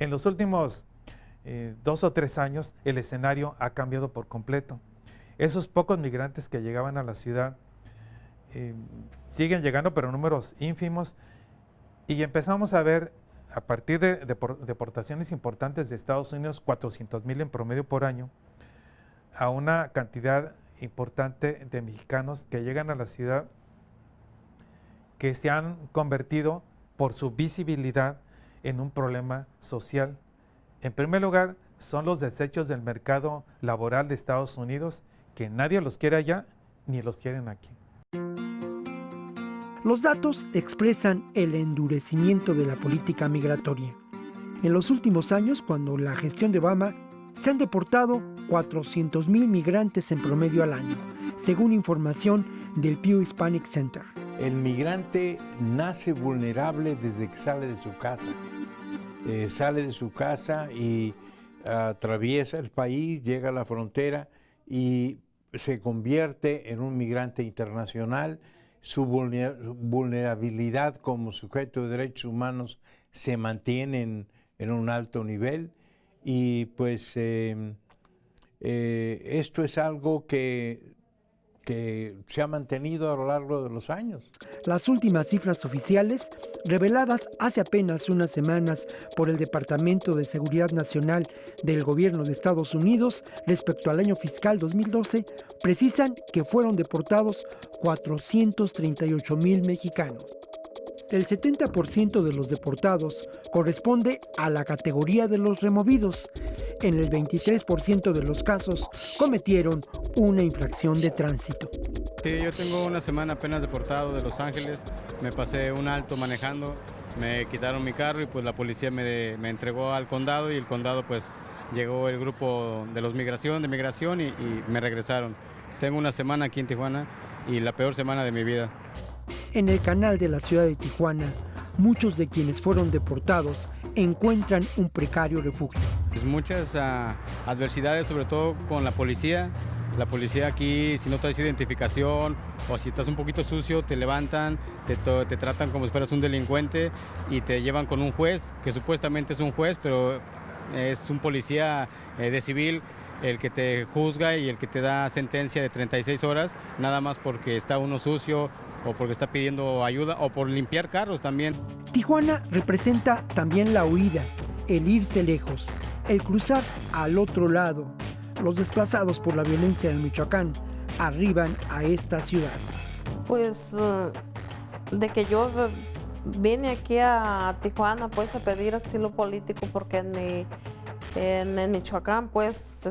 En los últimos 2 o 3 años el escenario ha cambiado por completo. Esos pocos migrantes que llegaban a la ciudad siguen llegando, pero en números ínfimos, y empezamos a ver, a partir de deportaciones importantes de Estados Unidos, 400,000 en promedio por año, a una cantidad importante de mexicanos que llegan a la ciudad, que se han convertido por su visibilidad en un problema social. En primer lugar, son los desechos del mercado laboral de Estados Unidos, que nadie los quiere allá ni los quieren aquí. Los datos expresan el endurecimiento de la política migratoria. En los últimos años, cuando la gestión de Obama, se han deportado 400,000 migrantes en promedio al año, según información del Pew Hispanic Center. El migrante nace vulnerable desde que sale de su casa. Sale de su casa y atraviesa el país, llega a la frontera y se convierte en un migrante internacional. Su vulnerabilidad como sujeto de derechos humanos se mantiene en un alto nivel, y pues esto es algo que se ha mantenido a lo largo de los años. Las últimas cifras oficiales, reveladas hace apenas unas semanas por el Departamento de Seguridad Nacional del Gobierno de Estados Unidos respecto al año fiscal 2012, precisan que fueron deportados 438,000 mexicanos. El 70% de los deportados corresponde a la categoría de los removidos. En el 23% de los casos cometieron una infracción de tránsito. Sí, yo tengo una semana apenas deportado de Los Ángeles. Me pasé un alto manejando, me quitaron mi carro y pues la policía me entregó al condado, y el condado pues llegó el grupo de migración y me regresaron. Tengo una semana aquí en Tijuana y la peor semana de mi vida. En el canal de la ciudad de Tijuana, muchos de quienes fueron deportados encuentran un precario refugio. Pues muchas adversidades, sobre todo con la policía. La policía aquí, si no traes identificación o si estás un poquito sucio, te levantan, te tratan como si fueras un delincuente y te llevan con un juez, que supuestamente es un juez, pero es un policía de civil el que te juzga y el que te da sentencia de 36 horas, nada más porque está uno sucio o porque está pidiendo ayuda o por limpiar carros también. Tijuana representa también la huida, el irse lejos, el cruzar al otro lado. Los desplazados por la violencia en Michoacán arriban a esta ciudad. Pues de que yo vine aquí a Tijuana pues a pedir asilo político, porque en Michoacán pues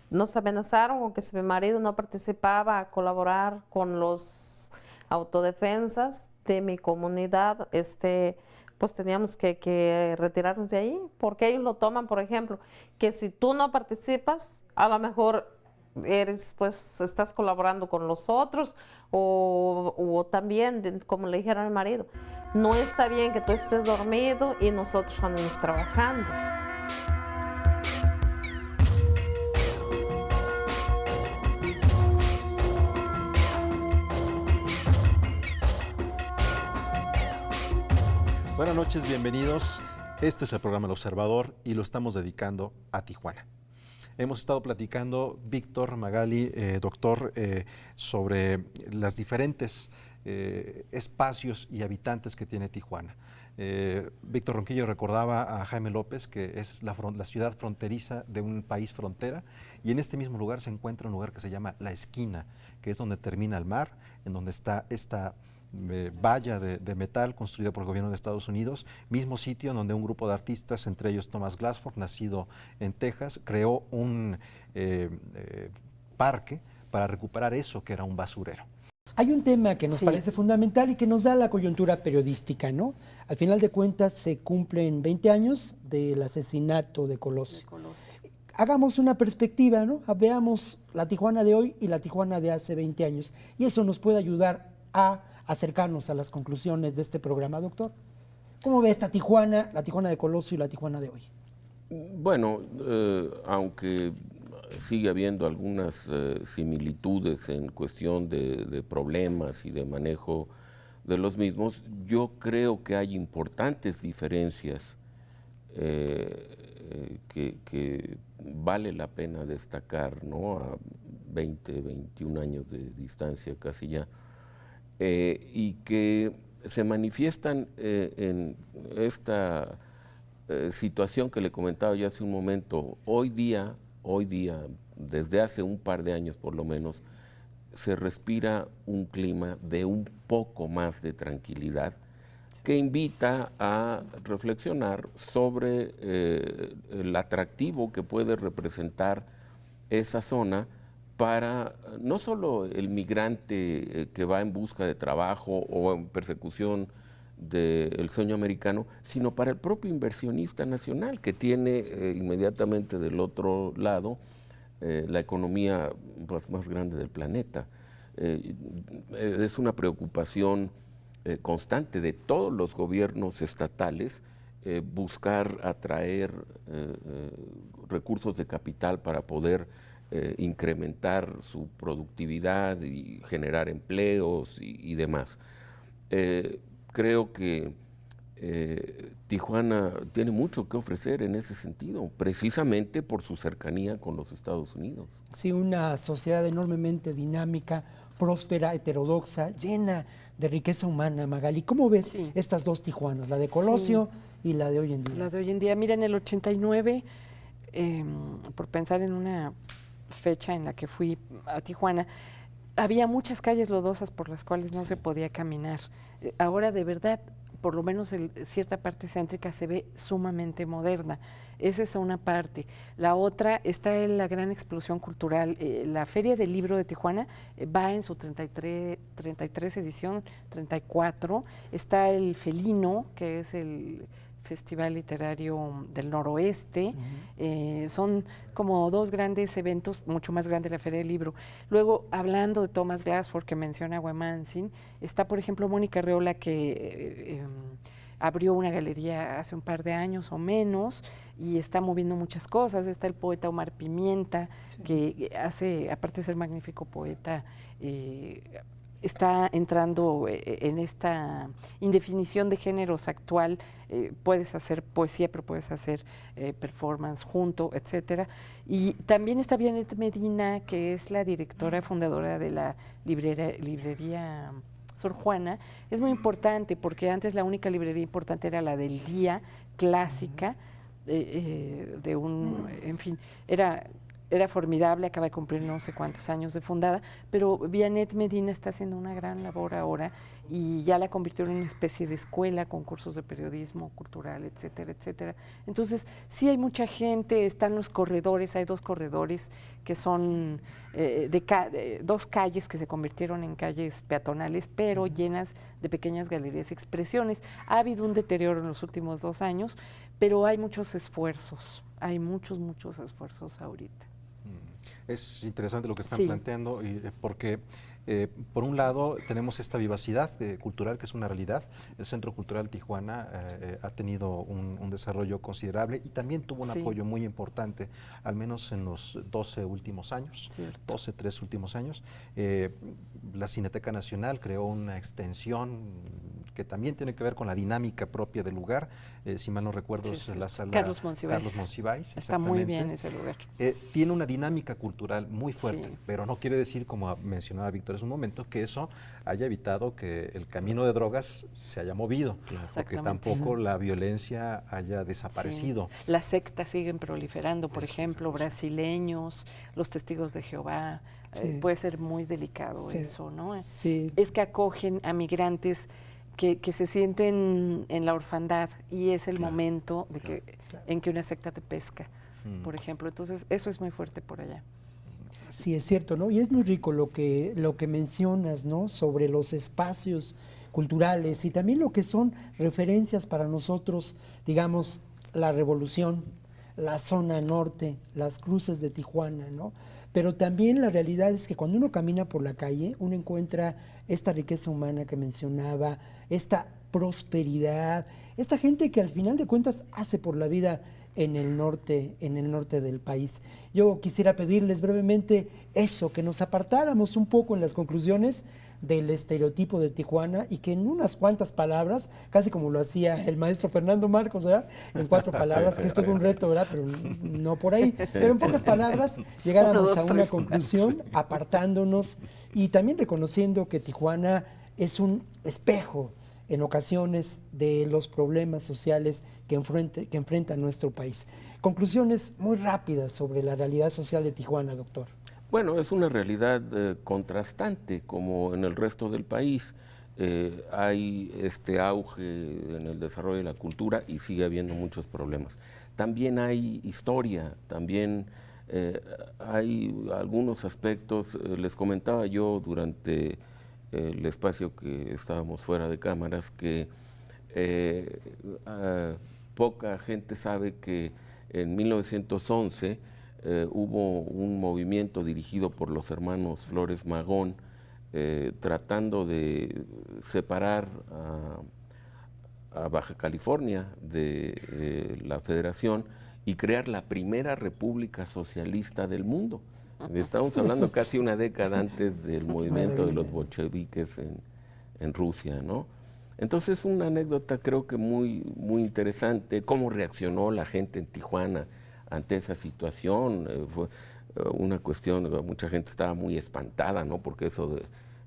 nos amenazaron con que si mi marido no participaba a colaborar con los autodefensas de mi comunidad, pues teníamos que retirarnos de ahí, porque ellos lo toman, por ejemplo, que si tú no participas, a lo mejor estás colaborando con los otros, o también, como le dijeron al marido, no está bien que tú estés dormido y nosotros andamos trabajando. Buenas noches, bienvenidos. Este es el programa El Observador y lo estamos dedicando a Tijuana. Hemos estado platicando, Víctor, Magali, doctor, sobre las diferentes espacios y habitantes que tiene Tijuana. Víctor Ronquillo recordaba a Jaime López, que es la ciudad fronteriza de un país frontera, y en este mismo lugar se encuentra un lugar que se llama La Esquina, que es donde termina el mar, en donde está esta valla de metal construida por el gobierno de Estados Unidos, mismo sitio en donde un grupo de artistas, entre ellos Thomas Glassford, nacido en Texas, creó un parque para recuperar eso que era un basurero. Hay un tema que nos parece fundamental y que nos da la coyuntura periodística, ¿no? Al final de cuentas se cumplen 20 años del asesinato de Colosio. Hagamos una perspectiva, ¿no? Veamos la Tijuana de hoy y la Tijuana de hace 20 años. Y eso nos puede ayudar a acercarnos a las conclusiones de este programa, doctor. ¿Cómo ve esta Tijuana, la Tijuana de Colosio y la Tijuana de hoy? Bueno, aunque sigue habiendo algunas similitudes en cuestión de problemas y de manejo de los mismos, yo creo que hay importantes diferencias que vale la pena destacar, ¿no? A 20, 21 años de distancia casi ya, y que se manifiestan en esta situación que le comentaba yo hace un momento. Hoy día, desde hace un par de años por lo menos, se respira un clima de un poco más de tranquilidad que invita a reflexionar sobre el atractivo que puede representar esa zona para no solo el migrante que va en busca de trabajo o en persecución del sueño americano, sino para el propio inversionista nacional que tiene inmediatamente del otro lado la economía pues, más grande del planeta. Es una preocupación constante de todos los gobiernos estatales buscar atraer recursos de capital para poder incrementar su productividad y generar empleos y demás. Creo que Tijuana tiene mucho que ofrecer en ese sentido, precisamente por su cercanía con los Estados Unidos. Sí, una sociedad enormemente dinámica, próspera, heterodoxa, llena de riqueza humana, Magali. ¿Cómo ves estas dos Tijuanas, la de Colosio y la de hoy en día? La de hoy en día, mira, en el 89, por pensar en una fecha en la que fui a Tijuana, había muchas calles lodosas por las cuales no se podía caminar. Ahora, de verdad, por lo menos cierta parte céntrica se ve sumamente moderna. Esa es una parte. La otra está en la gran explosión cultural. La Feria del Libro de Tijuana va en su 33 edición, 34. Está el Felino, que es el Festival Literario del Noroeste. Son como dos grandes eventos, mucho más grande la Feria del Libro. Luego, hablando de Thomas Glassford, que menciona Huemanzin, está, por ejemplo, Mónica Arreola, que abrió una galería hace un par de años o menos y está moviendo muchas cosas. Está el poeta Omar Pimienta, que hace, aparte de ser magnífico poeta, está entrando en esta indefinición de géneros actual. Puedes hacer poesía, pero puedes hacer performance junto, etcétera. Y también está Vianet Medina, que es la directora fundadora de la librería Sor Juana. Es muy importante porque antes la única librería importante era la del Día, clásica, en fin, era formidable, acaba de cumplir no sé cuántos años de fundada, pero Vianet Medina está haciendo una gran labor ahora y ya la convirtieron en una especie de escuela con cursos de periodismo cultural, etcétera, etcétera. Entonces, sí hay mucha gente, están los corredores, hay dos corredores que son dos calles que se convirtieron en calles peatonales, pero llenas de pequeñas galerías y expresiones. Ha habido un deterioro en los últimos 2 años, pero hay muchos esfuerzos, hay muchos esfuerzos ahorita. Es interesante lo que están planteando, porque por un lado tenemos esta vivacidad cultural que es una realidad. El Centro Cultural Tijuana ha tenido un desarrollo considerable y también tuvo un apoyo muy importante, al menos en los 12 últimos años, 13 últimos años. La Cineteca Nacional creó una extensión que también tiene que ver con la dinámica propia del lugar. Si mal no recuerdo, es la sala Carlos Monsiváis. Está muy bien ese lugar. Tiene una dinámica cultural muy fuerte, pero no quiere decir, como mencionaba Víctor hace un momento, que eso haya evitado que el camino de drogas se haya movido, o que tampoco la violencia haya desaparecido. Las sectas siguen proliferando, por ejemplo, brasileños, los testigos de Jehová. Puede ser muy delicado eso, ¿no? Es que acogen a migrantes que se sienten en la orfandad y es el momento de en que una secta te pesca, por ejemplo. Entonces, eso es muy fuerte por allá. Sí, es cierto, ¿no? Y es muy rico lo que mencionas, ¿no? Sobre los espacios culturales y también lo que son referencias para nosotros, digamos, la Revolución, la zona norte, las cruces de Tijuana, ¿no? Pero también la realidad es que cuando uno camina por la calle, uno encuentra esta riqueza humana que mencionaba, esta prosperidad, esta gente que al final de cuentas hace por la vida en el norte del país. Yo quisiera pedirles brevemente eso, que nos apartáramos un poco en las conclusiones del estereotipo de Tijuana y que en unas cuantas palabras, casi como lo hacía el maestro Fernando Marcos, ¿verdad? En 4 palabras, que esto es un reto, ¿verdad? Pero no por ahí. Pero en pocas palabras llegáramos 1, 2, a una 3, conclusión, apartándonos y también reconociendo que Tijuana es un espejo en ocasiones de los problemas sociales que enfrenta nuestro país. Conclusiones muy rápidas sobre la realidad social de Tijuana, doctor. Bueno, es una realidad contrastante, como en el resto del país. Hay este auge en el desarrollo de la cultura y sigue habiendo muchos problemas. También hay historia, también hay algunos aspectos, les comentaba yo durante el espacio que estábamos fuera de cámaras, que poca gente sabe que en 1911 hubo un movimiento dirigido por los hermanos Flores Magón, tratando de separar a Baja California de la Federación y crear la primera república socialista del mundo. Estamos hablando casi una década antes del movimiento de los bolcheviques en Rusia, ¿no? Entonces es una anécdota creo que muy interesante, cómo reaccionó la gente en Tijuana ante esa situación. Fue una cuestión, mucha gente estaba muy espantada, ¿no? Porque eso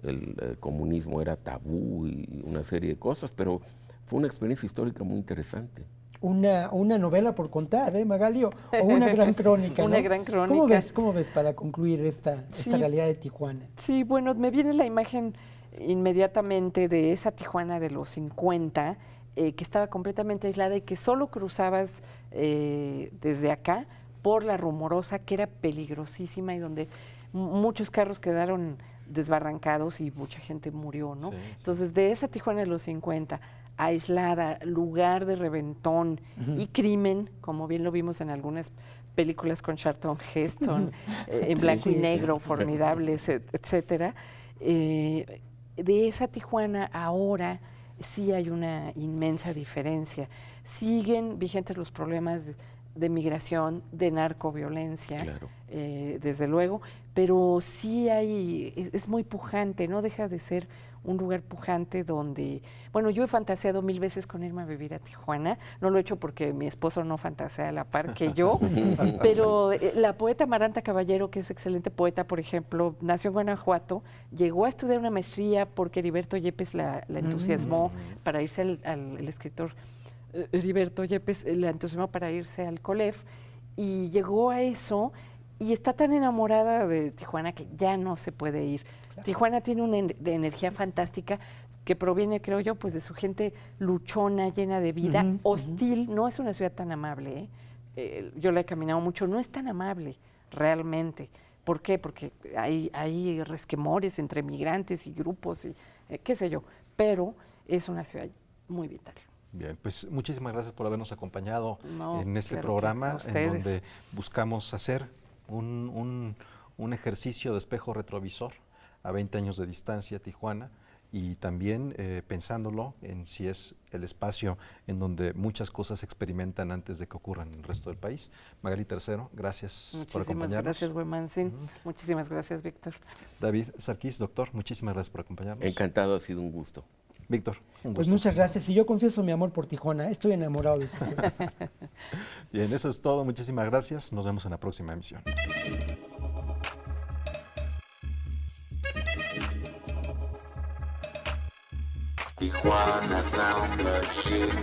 del comunismo era tabú y una serie de cosas, pero fue una experiencia histórica muy interesante. Una novela por contar, Magali, o una gran crónica, ¿no? Una gran crónica. ¿Cómo ves para concluir esta realidad de Tijuana? Sí, bueno, me viene la imagen inmediatamente de esa Tijuana de los 50, que estaba completamente aislada y que solo cruzabas desde acá por la Rumorosa, que era peligrosísima y donde muchos carros quedaron desbarrancados y mucha gente murió, ¿no? Sí. Entonces, de esa Tijuana de los 50, aislada, lugar de reventón y crimen, como bien lo vimos en algunas películas con Charlton Heston, en blanco y negro, formidables, etcétera. De esa Tijuana ahora sí hay una inmensa diferencia. Siguen vigentes los problemas de migración, de narcoviolencia, claro. Desde luego, pero sí es muy pujante, no deja de ser un lugar pujante donde, bueno, yo he fantaseado 1000 veces con irme a vivir a Tijuana, no lo he hecho porque mi esposo no fantasea a la par que yo, pero la poeta Amaranta Caballero, que es excelente poeta, por ejemplo, nació en Guanajuato, llegó a estudiar una maestría porque Heriberto Yepes la entusiasmó para irse el escritor Heriberto Yepes la entusiasmó para irse al COLEF y llegó a eso y está tan enamorada de Tijuana que ya no se puede ir. Claro. Tijuana tiene una energía fantástica que proviene, creo yo, pues de su gente luchona, llena de vida, hostil. No es una ciudad tan amable, yo la he caminado mucho, no es tan amable realmente. ¿Por qué? Porque hay resquemores entre migrantes y grupos y qué sé yo, pero es una ciudad muy vital. Bien, pues muchísimas gracias por habernos acompañado en este programa en donde buscamos hacer un ejercicio de espejo retrovisor a 20 años de distancia Tijuana y también pensándolo en si es el espacio en donde muchas cosas se experimentan antes de que ocurran en el resto del país. Magali Tercero, gracias por acompañarnos. Muchísimas gracias, Buemansin. Muchísimas gracias, Víctor. David Sarkis, doctor, muchísimas gracias por acompañarnos. Encantado, ha sido un gusto. Víctor, un gusto. Pues muchas gracias. Y yo confieso mi amor por Tijuana. Estoy enamorado de esa ciudad. Bien, eso es todo. Muchísimas gracias. Nos vemos en la próxima emisión. Tijuana Sound Machine.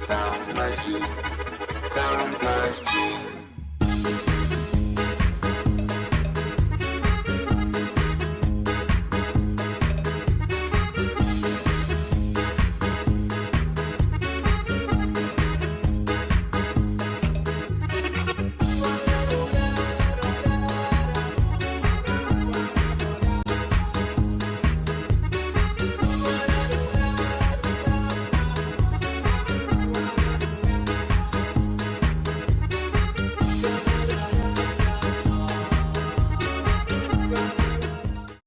Sound Machine. Sound Machine.